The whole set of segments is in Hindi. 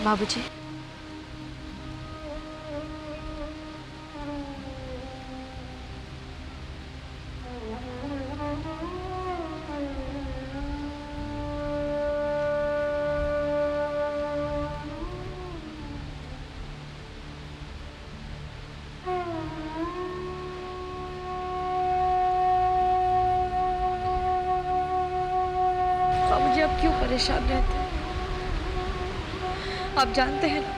बाबूजी, बाबूजी आप क्यों परेशान रहते हैं? आप जानते हैं ना,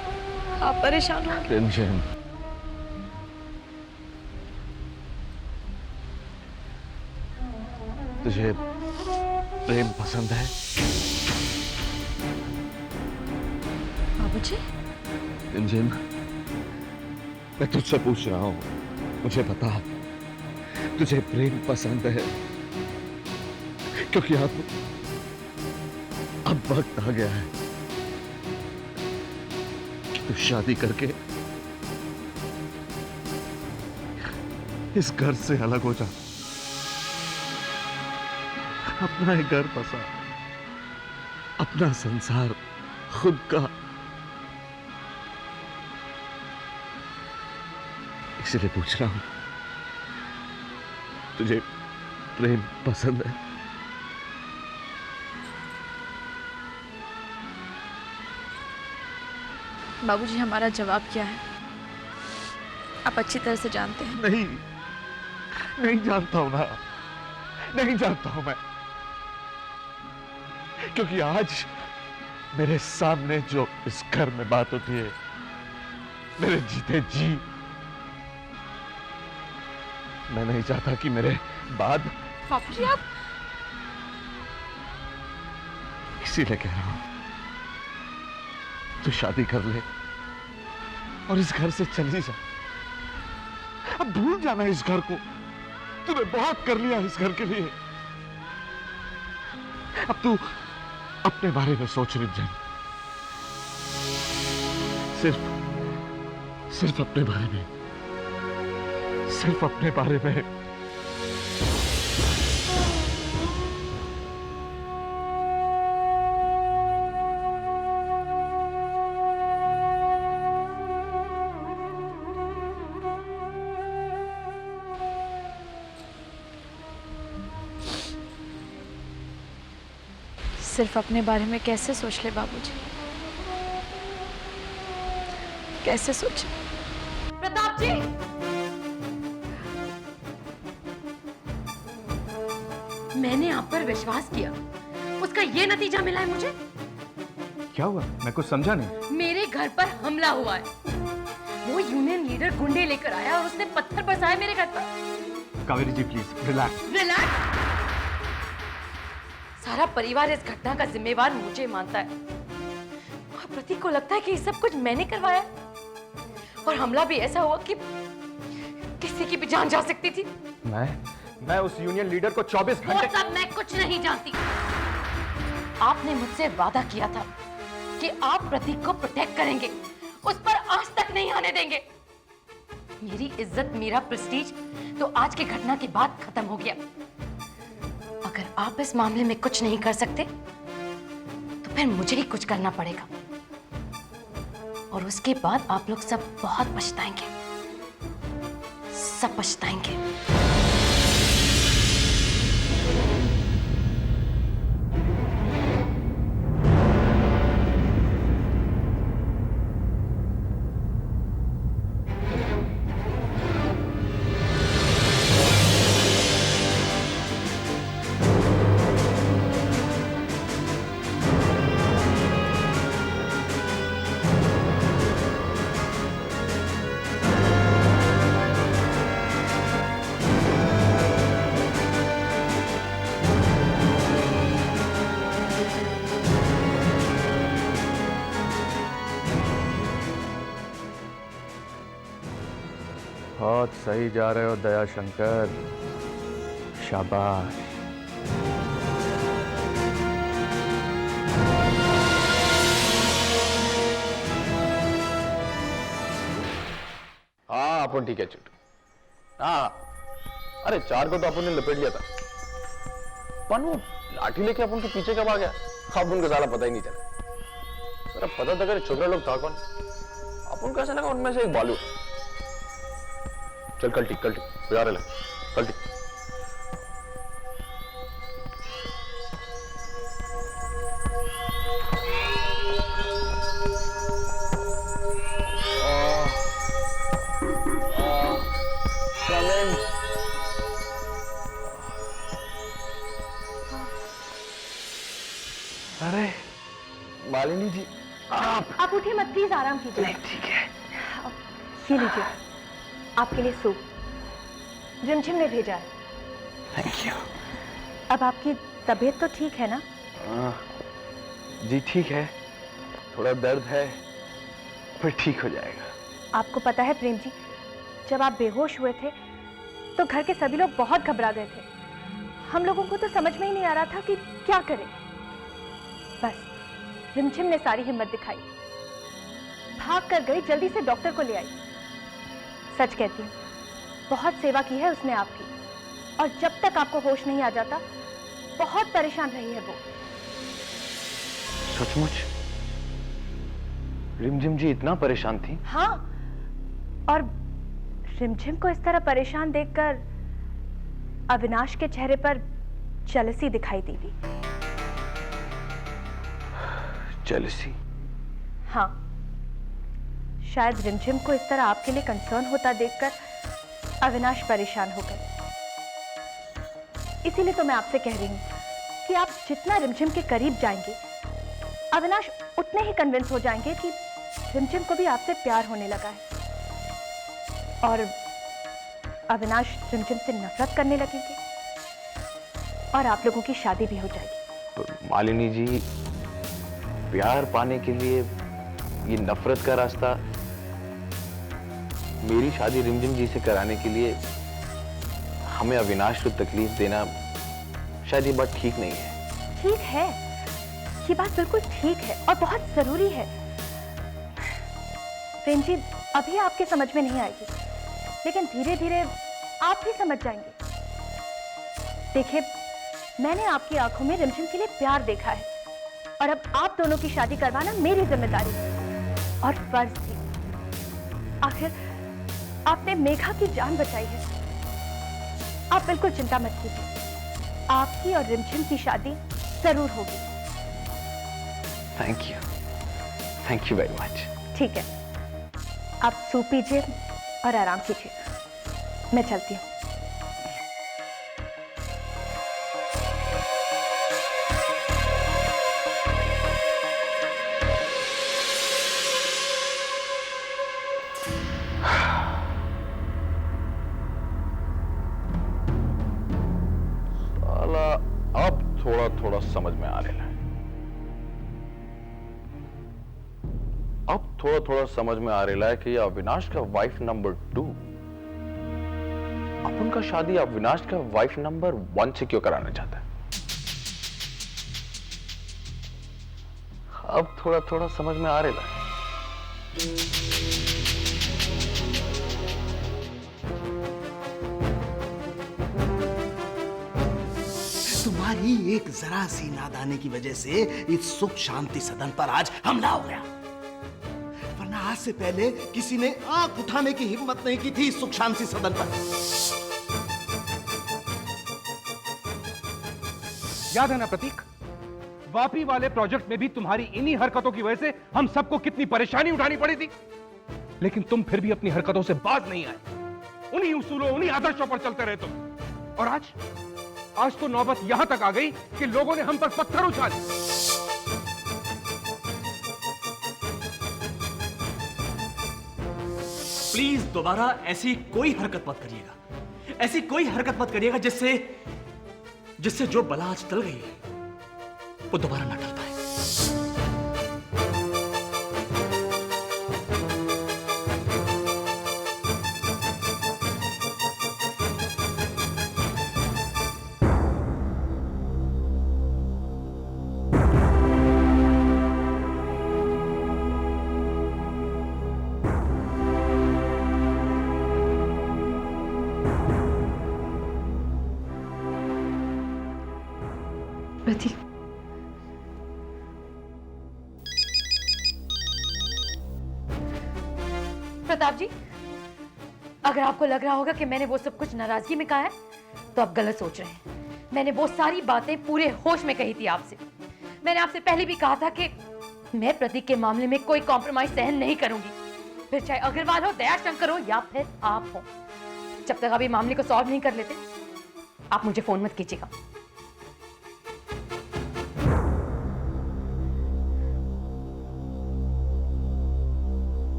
आप परेशान होंगे। टेंशन। तुझे प्रेम पसंद है? बाबूजी, इंजन, मैं तुझसे पूछ रहा हूं, मुझे बता, तुझे प्रेम पसंद है? क्योंकि अब वक्त आ गया है कि तू शादी करके इस घर से अलग हो जा, अपना एक घर बसा, अपना संसार खुद का। इसलिए पूछ रहा हूं, तुझे प्रेम पसंद है? बाबूजी हमारा जवाब क्या है आप अच्छी तरह से जानते हैं। नहीं, नहीं जानता हूं ना, नहीं जानता हूं मैं, क्योंकि आज मेरे सामने जो इस घर में बात उठी है, मेरे जीते जी मैं नहीं चाहता कि मेरे बाद। बाबूजी आप, इसीलिए कह रहा हूं, तू शादी कर ले और इस घर से चली जा। अब भूल जाना इस घर को, तूने बहुत कर लिया इस घर के लिए। अब तू अपने बारे में सोच रिंजन, सिर्फ अपने बारे में, सिर्फ अपने बारे में। सिर्फ अपने बारे में कैसे सोच ले बाबूजी, कैसे सोचे? प्रताप जी, मैंने आप पर विश्वास किया, उसका ये नतीजा मिला है मुझे। क्या हुआ? मैं कुछ समझा नहीं। मेरे घर पर हमला हुआ है। वो यूनियन लीडर गुंडे लेकर आया और उसने पत्थर बरसाए मेरे घर पर। कावेरी जी प्लीज रिलैक्स। रिलैक्स? सारा परिवार इस घटना का जिम्मेवार मुझे मानता है और प्रतीक को लगता है कि ये सब कुछ मैंने करवाया और हमला भी ऐसा हुआ कि किसी की भी जान जा सकती थी। मैं उस यूनियन लीडर को 24 घंटे। वो सब मैं कुछ नहीं जानती। आपने मुझसे वादा किया था कि आप प्रतीक को प्रोटेक्ट करेंगे, उस पर आज तक नहीं आने देंगे। मेरी इज्जत, मेरा प्रेस्टीज तो आज की घटना के बाद खत्म हो गया। अगर आप इस मामले में कुछ नहीं कर सकते तो फिर मुझे ही कुछ करना पड़ेगा और उसके बाद आप लोग सब बहुत पछताएंगे, सब पछताएंगे। बहुत सही जा रहे हो दया शंकर, शाबाश। हाँ अपन ठीक है चुट। हाँ अरे चार को तो अपन ने लपेट लिया था, पर वो लाठी लेके अपन के पीछे कब आ गया अब उनको ज्यादा पता ही नहीं चला। तेरा पता था कि छोकरा लोग था कौन? अपन को ऐसा लगा उनमें से एक बालू है। चल कल ठीक बाजार ले कल ठीक। अरे मालिनी जी, आप उठिए मत, प्लीज आराम कीजिए। ठीक है। ये लीजिए आपके लिए सूप, रिमझिम ने भेजा है। Thank you. अब आपकी तबीयत तो ठीक है ना? जी ठीक है, थोड़ा दर्द है पर ठीक हो जाएगा। आपको पता है प्रेम जी, जब आप बेहोश हुए थे तो घर के सभी लोग बहुत घबरा गए थे। हम लोगों को तो समझ में ही नहीं आ रहा था कि क्या करें। बस रिमझिम ने सारी हिम्मत दिखाई, भाग कर गई, जल्दी से डॉक्टर को ले आई। सच कहती हूँ, बहुत सेवा की है उसने आपकी, और जब तक आपको होश नहीं आ जाता बहुत परेशान रही है वो। सचमुच रिमझिम जी इतना परेशान थी? हाँ, और रिमझिम को इस तरह परेशान देखकर अविनाश के चेहरे पर जेलसी दिखाई दी थी। जेलसी? हाँ, शायद रिमझिम को इस तरह आपके लिए कंसर्न होता देखकर अविनाश परेशान हो गए। इसीलिए तो मैं आपसे कह रही हूँ कि आप जितना रिमझिम के करीब जाएंगे, अविनाश उतने ही कन्विंस हो जाएंगे कि रिमझिम को भी आपसे प्यार होने लगा है, और अविनाश रिमझिम से नफरत करने लगेंगे, और आप लोगों की शादी भी हो जाएगी। पर मालिनी जी, प्यार पाने के लिए ये नफरत का रास्ता, मेरी शादी रिमझिम जी से कराने के लिए हमें अविनाश को तकलीफ देना, शायद ये बात ठीक नहीं है। ठीक है, ये बात बिल्कुल ठीक है और बहुत जरूरी है। प्रेम जी, अभी आपके समझ में नहीं आएगी, लेकिन धीरे धीरे आप भी समझ जाएंगे। देखिए, मैंने आपकी आंखों में रिमझिम के लिए प्यार देखा है, और अब आप दोनों की शादी करवाना मेरी जिम्मेदारी और फर्ज थी। आखिर आपने मेघा की जान बचाई है। आप बिल्कुल चिंता मत कीजिए, आपकी और रिमझिम की शादी जरूर होगी। Thank you very much. ठीक है, आप सूप पीजिए और आराम कीजिए। मैं चलती हूँ। साला अब थोड़ा थोड़ा समझ में आ रहा है। अब थोड़ा थोड़ा समझ में आ रहा है कि ये अविनाश का वाइफ नंबर 2 अपन का शादी अविनाश का वाइफ नंबर 1 से क्यों कराना चाहता है। अब थोड़ा थोड़ा समझ में आ रहा है। तुम्हारी एक जरा सी नादानी की वजह से इस सुख शांति सदन पर आज हमला हो गया, वरना आज से पहले किसी ने आंख उठाने की हिम्मत नहीं की थी इस सुख शांति सदन पर। याद है ना प्रतीक, वापी वाले प्रोजेक्ट में भी तुम्हारी इन्हीं हरकतों की वजह से हम सबको कितनी परेशानी उठानी पड़ी थी, लेकिन तुम फिर भी अपनी हरकतों से बाज नहीं आए। उन्हीं उसूलों, उन्हीं आदर्शों पर चलते रहे तुम। और आज तो नौबत यहां तक आ गई कि लोगों ने हम पर पत्थर उछाले। प्लीज दोबारा ऐसी कोई हरकत मत करिएगा, ऐसी कोई हरकत मत करिएगा जिससे जो बला आज टल गई है वो दोबारा ना टल पाए। प्रतीक, प्रताप जी, अगर आपको लग रहा होगा कि मैंने वो सब कुछ नाराजगी में कहा है तो आप गलत सोच रहे हैं। मैंने वो सारी बातें पूरे होश में कही थी आपसे। मैंने आपसे पहले भी कहा था कि मैं प्रतीक के मामले में कोई कॉम्प्रोमाइज सहन नहीं करूंगी, फिर चाहे अग्रवाल हो, दयाशंकर हो या फिर आप हो। जब तक आप ये मामले को सॉल्व नहीं कर लेते आप मुझे फोन मत कीजिएगा।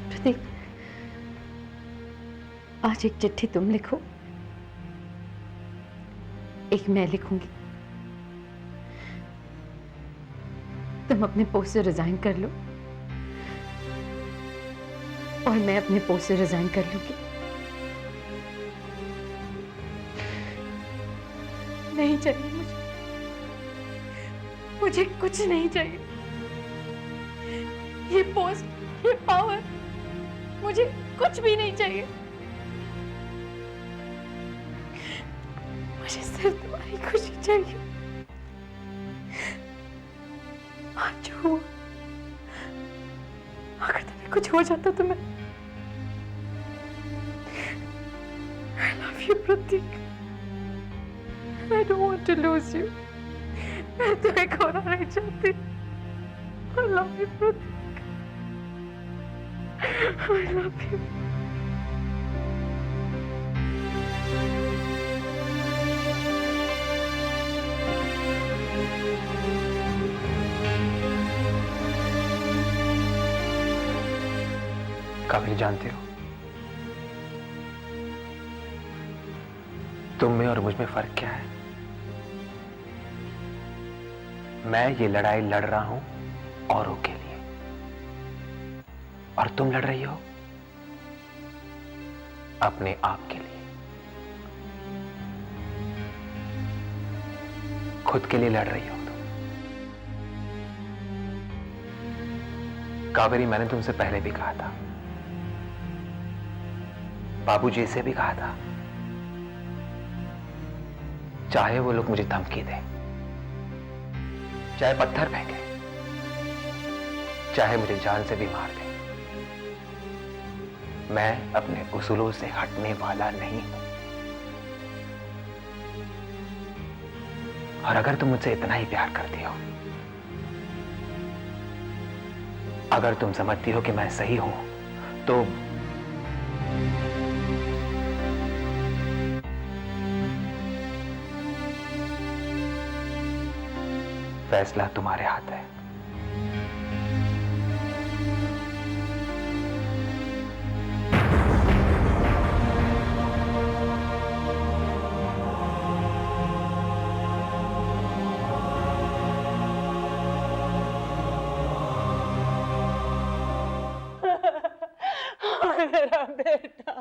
प्रतीक, आज एक चिट्ठी तुम लिखो, एक मैं लिखूंगी। तुम अपने पोस्ट से रिजाइन कर लो और मैं अपने पोस्ट से रिजाइन कर लूंगी। नहीं चाहिए मुझे कुछ नहीं चाहिए। ये पोस्ट, ये पावर, मुझे कुछ भी नहीं चाहिए। मुझे सिर्फ तुम्हारी खुशी चाहिए। आज जो हुआ, अगर तुम्हें कुछ हो जाता तो मैं I love you, Prateek. I don't want to lose you। मैं तुम्हें खोना नहीं चाहती। I love you, Prateek. I love you। Kaveri, जानते हो तुम में और मुझ में फर्क क्या है? मैं ये लड़ाई लड़ रहा हूं औरों के लिए और तुम लड़ रही हो अपने आप के लिए, खुद के लिए लड़ रही हो तुम। कावेरी, मैंने तुमसे पहले भी कहा था, बाबूजी से भी कहा था, चाहे वो लोग मुझे धमकी दें, चाहे पत्थर फेंके, चाहे मुझे जान से भी मार दें, मैं अपने उसूलों से हटने वाला नहीं हूं। और अगर तुम मुझसे इतना ही प्यार करती हो, अगर तुम समझती हो कि मैं सही हूं, तो फैसला तुम्हारे हाथ है। मेरा बेटा,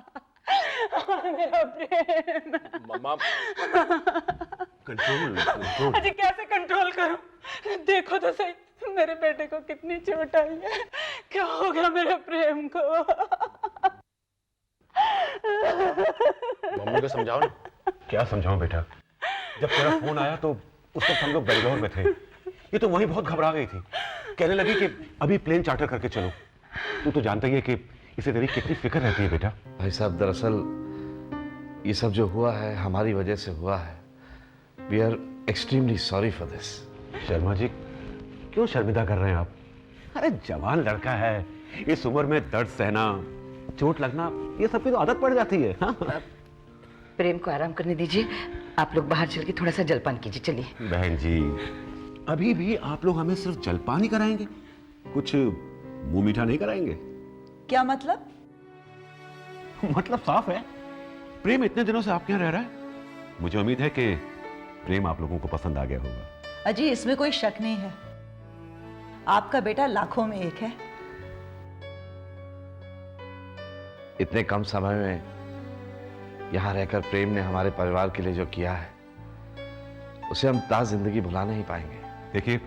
मेरा प्रेम। मम्मा, कंट्रोल। अजी कैसे कंट्रोल करूं? देखो तो सही मेरे बेटे को कितनी चोट आई है। क्या हो गया मेरे प्रेम को? मम्मी को समझाओ ना। क्या समझाऊं बेटा? जब तेरा फोन आया तो उस वक्त हम लोग बेंगलोर में थे। ये तो वहीं बहुत घबरा गई थी, कहने लगी कि अभी प्लेन चार्टर करके चलो। तू तो जानता ही है कि इसे तेरी कितनी फिक्र रहती है बेटा। भाई साहब, दरअसल ये सब जो हुआ है हमारी वजह से हुआ है। We are extremely sorry for this. Sharma ji, क्यों शर्मिंदा कर रहे हैं आप? अरे जवान लड़का है, इस उम्र में दर्द सहना, चोट लगना, ये सब की तो आदत पड़ जाती है। हाँ? प्रेम को आराम करने दीजिए, आप लोग बाहर चल के थोड़ा सा जलपान कीजिए। चलिए। बहन जी, अभी भी आप लोग हमें सिर्फ जलपान ही कराएंगे, कुछ मुंह मीठा नहीं कराएंगे? क्या मतलब? मतलब साफ है, प्रेम इतने दिनों से आपके यहाँ रह रहा है। मुझे उम्मीद है कि प्रेम आप लोगों को पसंद आ गया होगा। अजी इसमें कोई शक नहीं है, आपका बेटा लाखों में एक है। इतने कम समय में यहाँ रहकर प्रेम ने हमारे परिवार के लिए जो किया है उसे हम ताज़ जिंदगी भुला नहीं पाएंगे। देखिए,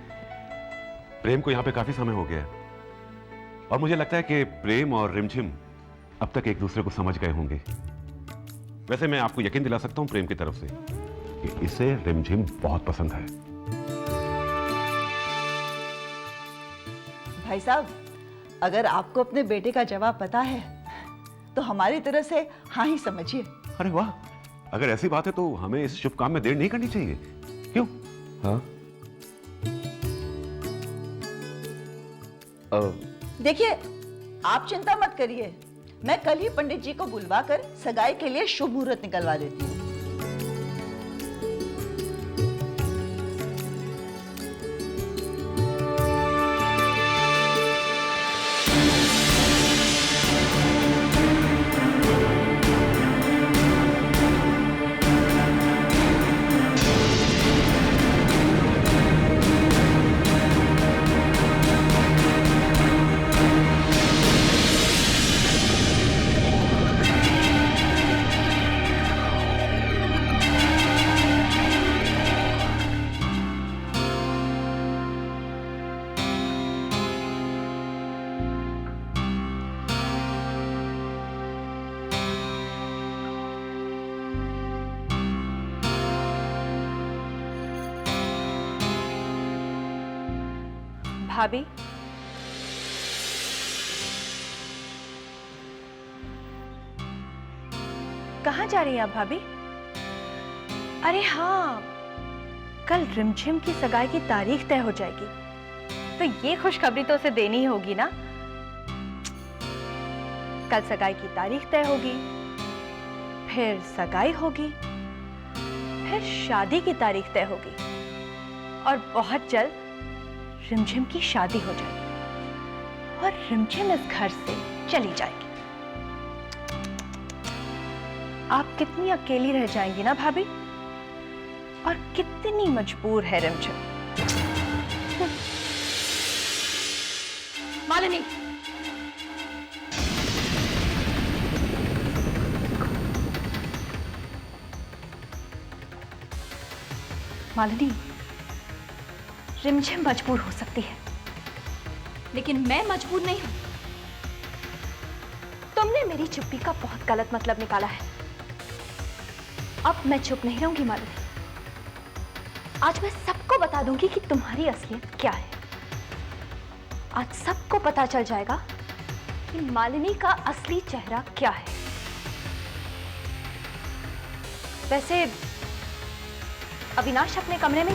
प्रेम को यहाँ पे काफी समय हो गया है और मुझे लगता है कि प्रेम और रिमझिम अब तक एक दूसरे को समझ गए होंगे। वैसे मैं आपको यकीन दिला सकता हूं प्रेम की तरफ से कि इसे रिमझिम बहुत पसंद है। भाई साहब, अगर आपको अपने बेटे का जवाब पता है तो हमारी तरफ से हाँ ही समझिए। अरे वाह, अगर ऐसी बात है तो हमें इस शुभ काम में देर नहीं करनी चाहिए। क्यों? हाँ? देखिए, आप चिंता मत करिए, मैं कल ही पंडित जी को बुलवाकर सगाई के लिए शुभ मुहूर्त निकलवा देती हूँ। भाभी, कहाँ जा रही हैं आप भाभी? अरे हाँ, कल रिमझिम की सगाई की तारीख तय हो जाएगी, तो ये खुशखबरी तो उसे देनी ही होगी ना। कल सगाई की तारीख तय होगी, फिर सगाई होगी, फिर शादी की तारीख तय होगी और बहुत जल्द रिमझिम की शादी हो जाएगी और रिमझिम इस घर से चली जाएगी। आप कितनी अकेली रह जाएंगी ना भाभी, और कितनी मजबूर है रिमझिम। मालिनी, मालिनी, रिमझिम मजबूर हो सकती है, लेकिन मैं मजबूर नहीं हूं। तुमने मेरी चुप्पी का बहुत गलत मतलब निकाला है। अब मैं चुप नहीं रहूंगी मालिनी। आज मैं सबको बता दूंगी कि तुम्हारी असलियत क्या है। आज सबको पता चल जाएगा कि मालिनी का असली चेहरा क्या है। वैसे अविनाश अपने कमरे में